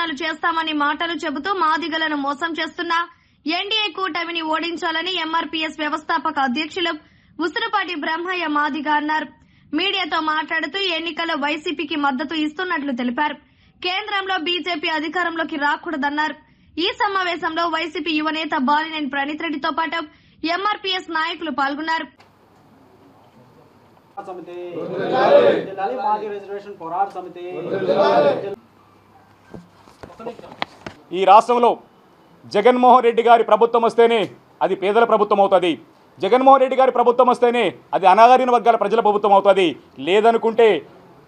కులగణనలు చేస్తామని మాటలు చెబుతూ మాదిగలను మోసం చేస్తున్నా ఎన్డీఏ కూటమిని ఓడించాలని ఎంఆర్పీఎస్ వ్యవస్థాపక అధ్యక్షులు ఉసిరిపాటి బ్రహ్మయ్య మాదిగ అన్నారు. మీడియాతో మాట్లాడుతూ ఎన్నికల్లో వైసీపీకి మద్దతు ఇస్తున్నట్లు తెలిపారు. కేంద్రంలో బీజేపీ అధికారంలోకి రాకూడదన్నారు. ఈ సమావేశంలో వైసీపీ యువనేత బాలినేని ప్రణీత్ రెడ్డితో పాటు ఎంఆర్పీఎస్ నాయకులు పాల్గొన్నారు. ఈ రాష్ట్రంలో జగన్మోహన్ రెడ్డి గారి ప్రభుత్వం వస్తేనే అది పేదల ప్రభుత్వం అవుతుంది. జగన్మోహన్ రెడ్డి గారి ప్రభుత్వం వస్తేనే అది అణగారిన వర్గాల ప్రజల ప్రభుత్వం అవుతుంది. లేదనుకుంటే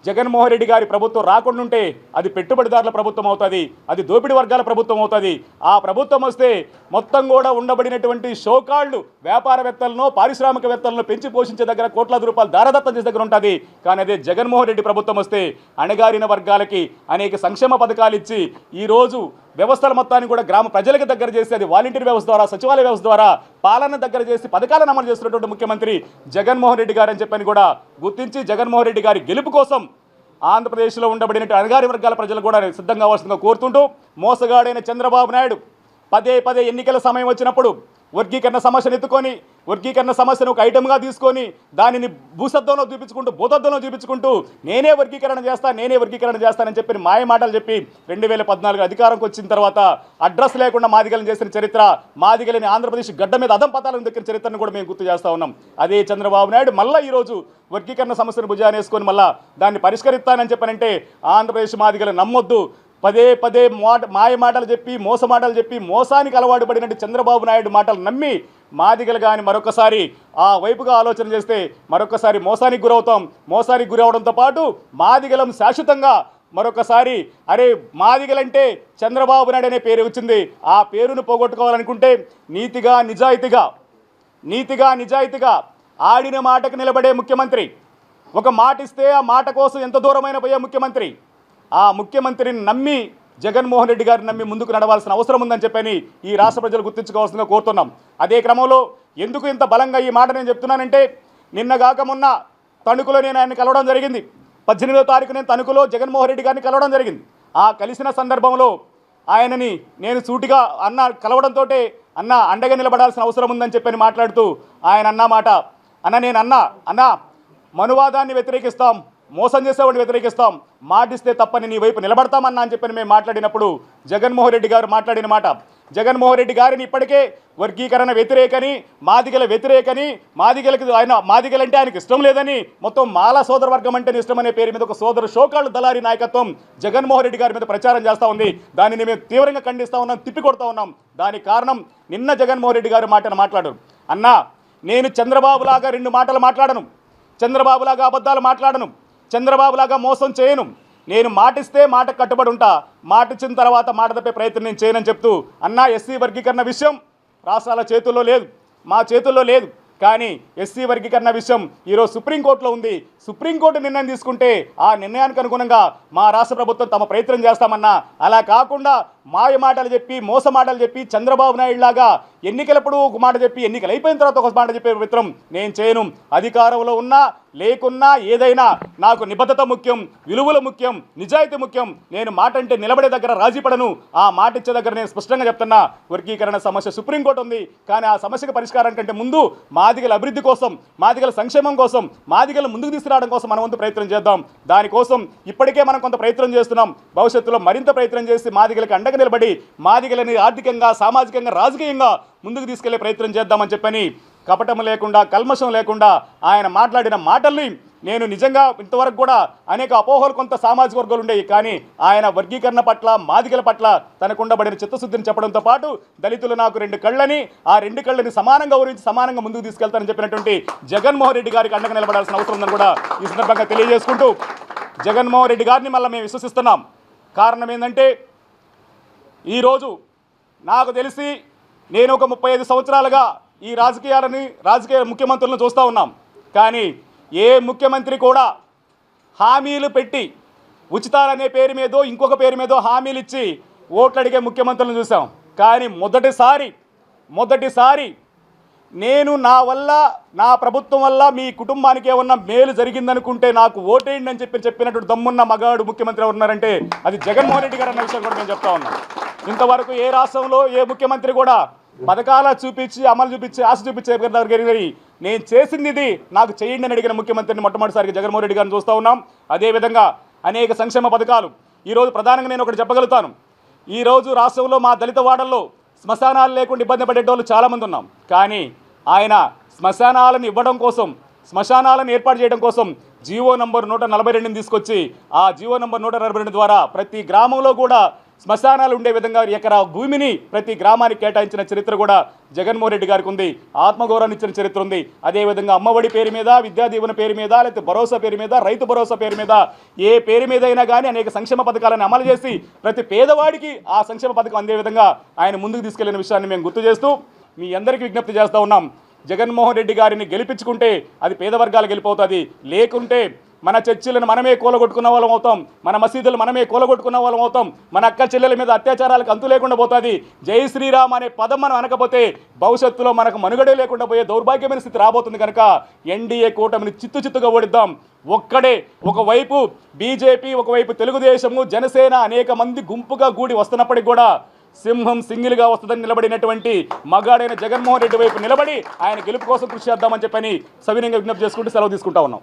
జగన్మోహన్ రెడ్డి గారి ప్రభుత్వం రాకుండా అది పెట్టుబడిదారుల ప్రభుత్వం అవుతుంది, అది దోపిడీ వర్గాల ప్రభుత్వం అవుతుంది. ఆ ప్రభుత్వం వస్తే మొత్తం కూడా ఉండబడినటువంటి షోకాళ్లు వ్యాపారవేత్తలను పారిశ్రామికవేత్తలను పెంచి పోషించే దగ్గర కోట్లాది రూపాయలు దారదత్తం చేసే దగ్గర ఉంటుంది. కానీ అదే జగన్మోహన్ రెడ్డి ప్రభుత్వం వస్తే అణగారిన వర్గాలకి అనేక సంక్షేమ పథకాలు ఇచ్చి ఈరోజు వ్యవస్థల మొత్తాన్ని కూడా గ్రామ ప్రజలకు దగ్గర చేసి అది వాలంటీర్ వ్యవస్థ ద్వారా సచివాలయ వ్యవస్థ ద్వారా పాలన దగ్గర చేసి పథకాలను అమలు చేస్తున్నటువంటి ముఖ్యమంత్రి జగన్మోహన్ రెడ్డి గారు అని చెప్పని కూడా గుర్తించి జగన్మోహన్ రెడ్డి గారి గెలుపు కోసం ఆంధ్రప్రదేశ్లో ఉండబడిన అణగారి వర్గాల ప్రజలు కూడా సిద్ధంగా అవసరంగా కోరుతుంటూ మోసగాడైన చంద్రబాబు నాయుడు పదే ఎన్నికల సమయం వచ్చినప్పుడు వర్గీకరణ సమస్యను ఎత్తుకొని వర్గీకరణ సమస్యను ఒక ఐటమ్గా తీసుకొని దానిని భూసత్వంలో చూపించుకుంటూ భూతత్వంలో చూపించుకుంటూ నేనే వర్గీకరణ చేస్తానని చెప్పి మాయ మాటలు చెప్పి 2014 అధికారంకి వచ్చిన తర్వాత అడ్రస్ లేకుండా మాదిగలను చేసిన చరిత్ర, మాదిగలని ఆంధ్రప్రదేశ్ గడ్డ మీద అదం పతాలను దక్కిన చరిత్రను కూడా మేము గుర్తు చేస్తూ ఉన్నాం. అదే చంద్రబాబు నాయుడు మళ్ళీ ఈరోజు వర్గీకరణ సమస్యను భుజానేసుకొని మళ్ళీ దాన్ని పరిష్కరిస్తానని చెప్పనంటే ఆంధ్రప్రదేశ్ మాదిగలు నమ్మొద్దు. పదే మాయ మాటలు చెప్పి మాటలు చెప్పి మోసానికి అలవాటు పడినట్టు చంద్రబాబు నాయుడు మాటలు నమ్మి మాదిగలు కానీ మరొకసారి ఆ వైపుగా ఆలోచన చేస్తే మరొకసారి మోసానికి గురవుతాం. మోసానికి గురవడంతో పాటు మాదిగలం శాశ్వతంగా మరొకసారి అరే మాదిగలంటే చంద్రబాబు నాయుడు అనే పేరు వచ్చింది, ఆ పేరును పోగొట్టుకోవాలనుకుంటే నీతిగా నిజాయితీగా ఆడిన మాటకు నిలబడే ముఖ్యమంత్రి, ఒక మాట ఇస్తే ఆ మాట కోసం ఎంత దూరమైన పోయే ముఖ్యమంత్రి, ఆ ముఖ్యమంత్రిని నమ్మి జగన్మోహన్ రెడ్డి గారిని నమ్మి ముందుకు నడవాల్సిన అవసరం ఉందని చెప్పని ఈ రాష్ట్ర ప్రజలు గుర్తించుకోవాల్సిందిగా కోరుతున్నాం. అదే క్రమంలో ఎందుకు ఇంత బలంగా ఈ మాట నేను చెప్తున్నానంటే నిన్నగాక మొన్న తణుకులో నేను ఆయన్ని కలవడం జరిగింది. 18వ తారీఖు నేను తణుకులో జగన్మోహన్ రెడ్డి గారిని కలవడం జరిగింది. ఆ కలిసిన సందర్భంలో ఆయనని నేను సూటిగా కలవడంతో అన్న అండగా నిలబడాల్సిన అవసరం ఉందని చెప్పని మాట్లాడుతూ ఆయన అన్న మాట అన్న మనువాదాన్ని వ్యతిరేకిస్తాం, మోసం చేసేవాడిని వ్యతిరేకిస్తాం, మాటిస్తే తప్పని నీ వైపు నిలబడతామన్నా అని చెప్పని మేము మాట్లాడినప్పుడు జగన్మోహన్ రెడ్డి గారు మాట్లాడిన మాట, జగన్మోహన్ రెడ్డి గారిని ఇప్పటికే వర్గీకరణ వ్యతిరేకని మాదిగల వ్యతిరేకని మాదిగలంటే ఆయనకి ఇష్టం లేదని మొత్తం మాల సోదర వర్గం అంటే ఇష్టం అనే పేరు మీద ఒక సోదర షోకాళ్ళు దళారీ నాయకత్వం జగన్మోహన్ రెడ్డి గారి మీద ప్రచారం చేస్తూ ఉంది. దానిని మేము తీవ్రంగా ఖండిస్తూ ఉన్నాం, తిప్పికొడతా ఉన్నాం. దానికి కారణం నిన్న జగన్మోహన్ రెడ్డి గారు మాట్లాడు అన్నా నేను చంద్రబాబులాగా 2 మాటలు మాట్లాడను, చంద్రబాబులాగా అబద్ధాలు మాట్లాడను, చంద్రబాబులాగా మోసం చేయను, నేను మాటిస్తే మాట కట్టుబడి ఉంటా, మాటిచ్చిన తర్వాత మాట తప్పే ప్రయత్నం నేను చేయనని చెప్తూ అన్నా ఎస్సీ వర్గీకరణ విషయం రాష్ట్రాల చేతుల్లో లేదు, మా చేతుల్లో లేదు. కానీ ఎస్సీ వర్గీకరణ విషయం ఈరోజు సుప్రీంకోర్టులో ఉంది. సుప్రీంకోర్టు నిర్ణయం తీసుకుంటే ఆ నిర్ణయానికి అనుగుణంగా మా రాష్ట్ర ప్రభుత్వం తమ ప్రయత్నం చేస్తామన్నా, అలా కాకుండా మాయ మాటలు చెప్పి మోస మాటలు చెప్పి చంద్రబాబు నాయుడు లాగా ఎన్నికలప్పుడు ఒక మాట చెప్పి ఎన్నికలు అయిపోయిన తర్వాత ఒక మాట చెప్పే మిత్రం నేను చేయను. అధికారంలో ఉన్నా లేకున్నా ఏదైనా నాకు నిబద్ధత ముఖ్యం, విలువలు ముఖ్యం, నిజాయితీ ముఖ్యం. నేను మాట అంటే నిలబడే దగ్గర రాజీ పడను. ఆ మాట ఇచ్చే దగ్గర నేను స్పష్టంగా చెప్తున్నా, వర్గీకరణ సమస్య సుప్రీంకోర్టు ఉంది. కానీ ఆ సమస్యకు పరిష్కారం కంటే ముందు మాదిగల అభివృద్ధి కోసం, మాదిగల సంక్షేమం కోసం, మాదిగల ముందుకు తీసుకురావడం కోసం మన వంతు ప్రయత్నం చేద్దాం. దానికోసం ఇప్పటికే మనం కొంత ప్రయత్నం చేస్తున్నాం. భవిష్యత్తులో మరింత ప్రయత్నం చేసి మాదిగలకు అండగా నిలబడి మాదిగలని ఆర్థికంగా, సామాజికంగా, రాజకీయంగా ముందుకు తీసుకెళ్లే ప్రయత్నం చేద్దామని చెప్పని కపటం లేకుండా, కల్మషం లేకుండా ఆయన మాట్లాడిన మాటల్ని నేను నిజంగా ఇంతవరకు కూడా అనేక అపోహలు కొంత సామాజిక వర్గాలు ఉండేవి. కానీ ఆయన వర్గీకరణ పట్ల, మాదిగల పట్ల తనకుండబడిన చిత్తశుద్ధిని చెప్పడంతో పాటు దళితులు నాకు 2 కళ్ళని, ఆ 2 కళ్ళని సమానంగా ఊరించి సమానంగా ముందుకు తీసుకెళ్తానని చెప్పినటువంటి జగన్మోహన్ రెడ్డి గారికి అండగా నిలబడాల్సిన అవసరం ఉందని కూడా ఈ సందర్భంగా తెలియజేసుకుంటూ జగన్మోహన్ రెడ్డి గారిని మళ్ళీ మేము విశ్వసిస్తున్నాం. కారణం ఏంటంటే ఈరోజు నాకు తెలిసి నేను ఒక 35 సంవత్సరాలుగా ఈ రాజకీయ ముఖ్యమంత్రులను చూస్తూ ఉన్నాం. కానీ ఏ ముఖ్యమంత్రి కూడా హామీలు పెట్టి ఉచితాలనే పేరు మీదో ఇంకొక పేరు మీదో హామీలు ఇచ్చి ఓట్లు అడిగే ముఖ్యమంత్రులను చూసాం. కానీ మొదటిసారి నేను నా వల్ల నా ప్రభుత్వం వల్ల మీ కుటుంబానికి ఏమన్నా మేలు జరిగిందనుకుంటే నాకు ఓటేయండి అని చెప్పినటువంటి దమ్మున్న మగాడు ముఖ్యమంత్రి ఉన్నారంటే అది జగన్మోహన్ రెడ్డి గారు అన్న విషయం కూడా నేను చెప్తా ఉన్నాను. ఇంతవరకు ఏ రాష్ట్రంలో ఏ ముఖ్యమంత్రి కూడా పథకాల చూపించి అమలు చూపించి ఆశ చూపించే నేను చేసింది ఇది నాకు చేయండి అని అడిగిన ముఖ్యమంత్రిని మొట్టమొదటిసారిగా జగన్మోహన్ రెడ్డి గారిని చూస్తూ ఉన్నాం. అదేవిధంగా అనేక సంక్షేమ పథకాలు ఈరోజు ప్రధానంగా నేను ఒకటి చెప్పగలుగుతాను. ఈరోజు రాష్ట్రంలో మా దళిత వాడల్లో శ్మశానాలు లేకుండా ఇబ్బంది పడేటోళ్ళు చాలామంది ఉన్నాం. కానీ ఆయన శ్మశానాలను ఇవ్వడం కోసం, శ్మశానాలను ఏర్పాటు చేయడం కోసం జీవో నంబర్ 142ని తీసుకొచ్చి ఆ జీవో నంబర్ 142 ద్వారా ప్రతి గ్రామంలో కూడా శ్మశానాలు ఉండే విధంగా ఎకరా భూమిని ప్రతి గ్రామానికి కేటాయించిన చరిత్ర కూడా జగన్మోహన్ రెడ్డి గారికి ఉంది. ఆత్మగౌరవాన్ని ఇచ్చిన చరిత్ర ఉంది. అదేవిధంగా అమ్మఒడి పేరు మీద, విద్యా దీవెన పేరు మీద, లేకపోతే భరోసా పేరు మీద, రైతు భరోసా పేరు మీద, ఏ పేరు మీద అయినా కానీ అనేక సంక్షేమ పథకాలను అమలు చేసి ప్రతి పేదవాడికి ఆ సంక్షేమ పథకం అందే విధంగా ఆయన ముందుకు తీసుకెళ్లిన విషయాన్ని మేము గుర్తు చేస్తూ మీ అందరికీ విజ్ఞప్తి చేస్తూ ఉన్నాం. జగన్మోహన్ రెడ్డి గారిని గెలిపించుకుంటే అది పేద వర్గాలు గెలిపోతుంది. లేకుంటే మన చర్చిలను మనమే కూలగొట్టుకున్న వాళ్ళం అవుతాం, మన మసీదులు మనమే కూలగొట్టుకున్న వాళ్ళం అవుతాం, మన అక్క చెల్లెల మీద అత్యాచారాలకు అంతు లేకుండా పోతుంది. జై శ్రీరామ్ అనే పదం మనం అనకపోతే భవిష్యత్తులో మనకు మనుగడే లేకుండా పోయే దౌర్భాగ్యమైన స్థితి రాబోతుంది. కనుక ఎన్డీఏ కూటమిని చిత్తుగా ఓడిద్దాం. ఒక్కడే ఒకవైపు బీజేపీ, ఒకవైపు తెలుగుదేశము, జనసేన అనేక మంది గుంపుగా కూడి వస్తున్నప్పటికీ కూడా సింహం సింగిల్గా వస్తుందని నిలబడినటువంటి మగాడైన జగన్మోహన్ రెడ్డి వైపు నిలబడి ఆయన గెలుపు కోసం కృషి చేద్దామని చెప్పని సవినయంగా విజ్ఞప్తి చేసుకుంటూ సెలవు తీసుకుంటా ఉన్నాం.